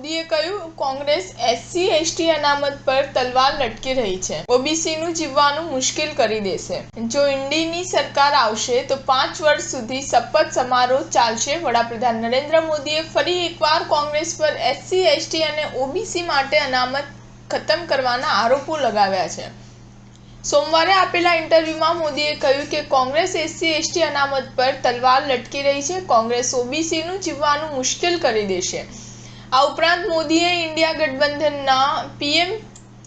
મોદીએ કહ્યું, Congress SC ST અનામત પર તલવાર લટકી રહી છે, ઓબીસીનું જીવવાનું મુશ્કેલ કરી દેશે। જો ઇન્ડીની સરકાર આવશે તો 5 વર્ષ સુધી શપથ સમારોહ ચાલશે। વડાપ્રધાન નરેન્દ્ર મોદીએ ફરી એકવાર કોંગ્રેસ પર એસસી એસટી અને ઓબીસી માટે અનામત ખતમ કરવાના આરોપો લગાવ્યા છે। સોમવારે આપેલા ઇન્ટરવ્યુમાં મોદીએ કહ્યું કે કોંગ્રેસ એસસી એસટી અનામત પર તલવાર લટકી રહી છે, કોંગ્રેસ ઓબીસીનું જીવવાનું મુશ્કેલ કરી દેશે। આ ઉપરાંત મોદીએ ઇન્ડિયા ગઠબંધનના પીએમ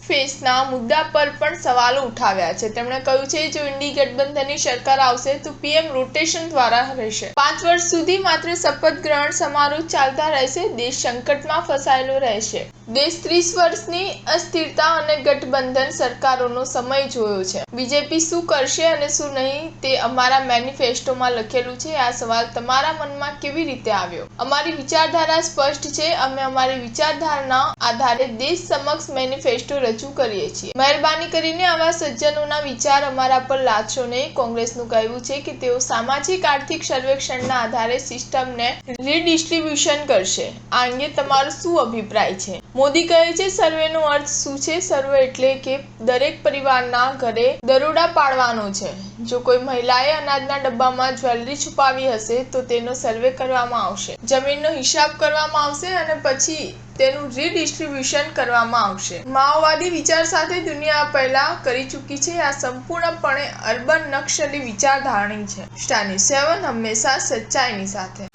ફેસના મુદ્દા પર પણ સવાલો ઉઠાવ્યા છે। તેમણે કહ્યું છે, જો ઇન્ડી ગઠબંધનની સરકાર આવશે તો પીએમ રોટેશન દ્વારા રહેશે। 5 વર્ષ સુધી માત્ર શપથ ગ્રહણ સમારોહ ચાલતા રહેશે, દેશ સંકટમાં ફસાયેલો રહેશે। દેશ 30 વર્ષની અસ્થિરતા અને ગઠબંધન સરકારોનો સમય જોયો છે। બીજેપી શું કરશે અને શું નહીં તે અમારા મેનિફેસ્ટોમાં લખેલું છે। આ સવાલ તમારા મનમાં કેવી રીતે આવ્યો? અમારી વિચારધારા સ્પષ્ટ છે, અમે અમારી વિચારધારાના આધારે દેશ સમક્ષ મેનિફેસ્ટો રજૂ કરીએ છીએ। મહેરબાની કરીને આવા સજ્જનોના વિચાર અમારા પર લાદશો નહીં। કોંગ્રેસનું કહેવું છે કે તેઓ સામાજિક આર્થિક સર્વેક્ષણના આધારે સિસ્ટમને રીડિસ્ટ્રીબ્યુશન કરશે। આ અંગે તમારો શું અભિપ્રાય છે? મોદી કહે છે, સર્વેનો અર્થ શું છે? સર્વે એટલે કે દરેક પરિવારના ઘરે દરોડા પાડવાનો છે। જો કોઈ મહિલાએ અનાજના ડબ્બામાં જ્વેલરી છુપાવી હશે તો તેનો સર્વે કરવામાં આવશે, જમીનનો હિસાબ કરવામાં આવશે અને પછી તેનું રીડિસ્ટ્રીબ્યુશન કરવામાં આવશે। માઓવાદી વિચાર સાથે દુનિયા પહેલા કરી ચૂકી છે। આ સંપૂર્ણપણે અર્બન નક્સલી વિચારધારણી છે। સ્ટાર ન્યૂઝ 7 હંમેશા સચ્ચાઈની સાથે।